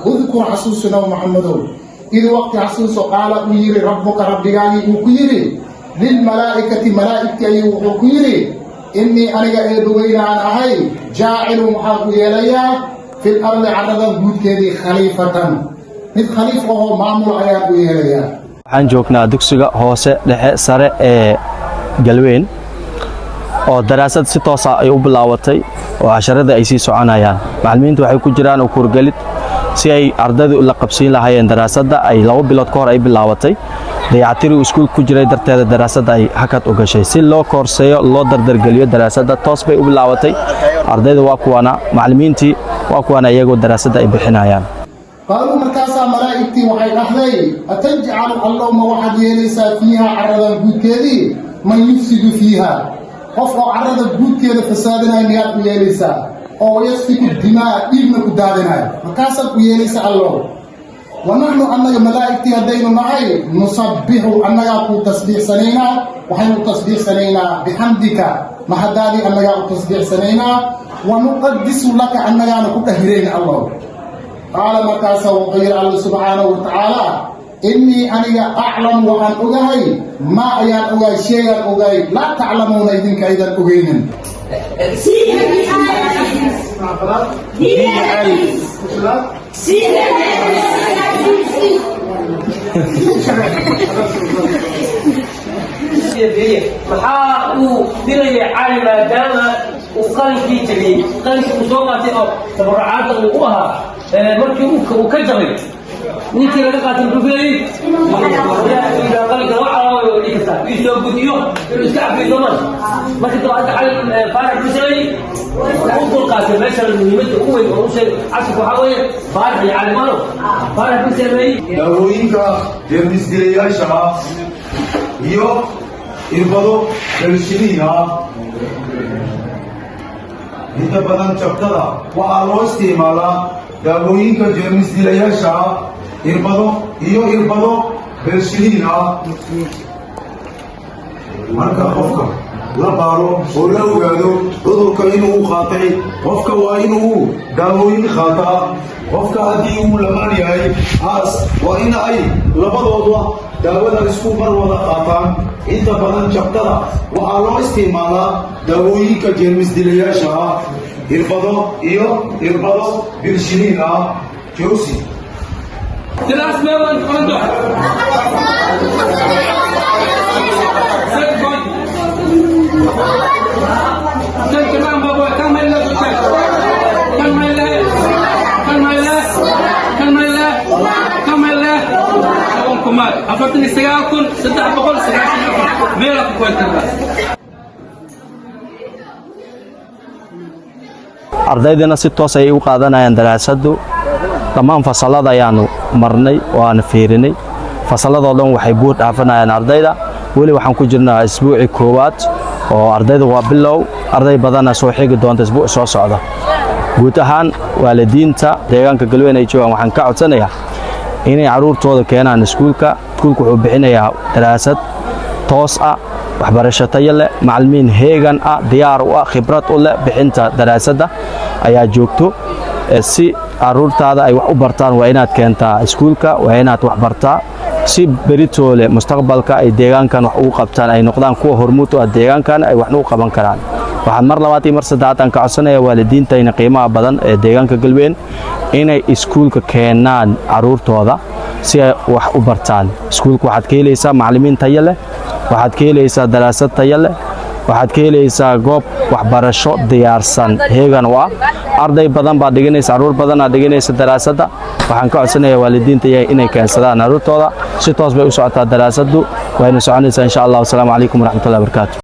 اذكر حسوسنا محمد إذ وقت حسوس قال ويري ربك ربي وكيري للملائكة ملائكة وكيري إني أنا أدوين عن أهي جاعل محاكي ليا في الأرض عرضا بود كذي خليفة mid khaliif oo maamul ayaa u yeelaya waxaan joognaa dugsiga hoose dhexe sare ee Galweyn oo daraasad si toos ah ay u bilaawatay oo casharada ay sii soconayaan macallimiintu waxay ku jiraan oo kurgalid si ay ardaydu la qabsiin lahaayeen daraasada ay 2 bilood ka hor ay bilaawatay dayactiri iskuul ku jiray darteeda daraasada ay hakad u gashay si loo koorseeyo loo dardargeliyo daraasada toos bay u bilaawatay ardaydu waa kuwana macallimiintii waa kuwana iyagoo daraasada ay bixinayaan قالوا مركاسا ملائكتي وحي أهلي أتجعل اللهم واحد يليسا فيها عرضا الجود كذي من يفسد فيها قفوا عرضا الجود كذي فسادنا ميات يليسا أو يسفك الدماء ابنك دادنا مركاسا يليسا الله ونحن أنك ملائكتي هدين معي نصبح أنك تسبيح سنينا وحين تسبيح سنينا بحمدك محدادي أنك تسبيح سنينا ونقدس لك أنك نكتهرين الله قال مكاسا وغير الله سبحانه وتعالى إني أنا أعلم وأن أغاي ما أيان أغاي شيئا أغاي لا تعلمون إذن كأيضا أغينا maxaa uu dilaya cali maadaama uu qalinkii tegey qalinkii uu soo qaatay oo tabarucaadda uu u ahaa markii uu ka jabay ninkii laga qaatay muxuu filayey qalinka loo calaawayo dhigi kartaa ii soo gudiyo inuu iska cafiyo soomaan markii dabaadda cali faarax bisalay u dul qaatay meesha muhiimadda ugu weyn oo u sheegay casirka waxaa weeye faarax iyo calimano faarax bisalay daawooyinka jeermisdilayaasha iyo irbado kalshiniina inta badan jabtada waxaa loo isticmaalaa daawooyinka jeermisdilayaasha irbado kalshiniina marka qofka la baaro oo la ogaado cudurka inuu qaatay qofka waa inuu daawooyin qaataa qofka haddii uu lamaan yahay waa in ay labadooda daawada isku mar wada qaataan inta badan jabtada waxaa loo isticmaalaa daawooyinka jeermisdilayaasha irbado bilshiniin joosi تلاس ميوان قندو سن كمان بابا كم هلا كمال أفرتني سياكل صدق بقول سياكل ميلا كويت ardaydana si toos ay u qaadanayaan daraasadu dhammaan fasalada ayaanu marnay oo aan fiirinay fasaladoo dhan waxay buur dhaafanayaan ardayda wali waxaan ku jirnaa isbuuci koowaad oo ardayda waa bilow arday badana soo xigi doonta isbuuc soo socda guud ahaan waalidiinta deegaanka Galweyn ay joogaan waxaan ka codsanayaa inay caruurtooda keenaan iskuulka wuxuu bixinayaa daraasad toos ah waxbarasho tayo leh macallimiin heegan ah diyaar u ah khibrad u leh bixinta daraasada ayaa joogto si caruurtaada ay wax u bartaan waa inaad keentaa iskuulka waa inaad wax bartaa si beritoole mustaqbalka ay deegaankan wax ugu qabtaan ay noqdaan kuwa hormuud u ah deegaankan ay waxna u qaban karaan waxaan mar labaad iyo mar saddexaad aan ka codsanayaa waalidiinta qiimaha badan ee deegaanka Galweyn inay iskuulka keenaan caruurtooda si ay wax u bartaan iskuulka waxaad ka helaysaa macallimiin tayo leh waxaad ka helaysaa daraasad tayo leh waxaad ka helaysaa goob waxbarasho diyaarsan heegan waa arday badan baa dhiganaysa caruur badan aa dhiganaysa daraasada waxaan ka codsanayaa waalidiinta inay keensadaan caruurtooda si toos bay u socotaa daraasadu wayna soconaysaa insha Allah. Assalaamu calaykum waraxmatullaahi wabarakaatuh.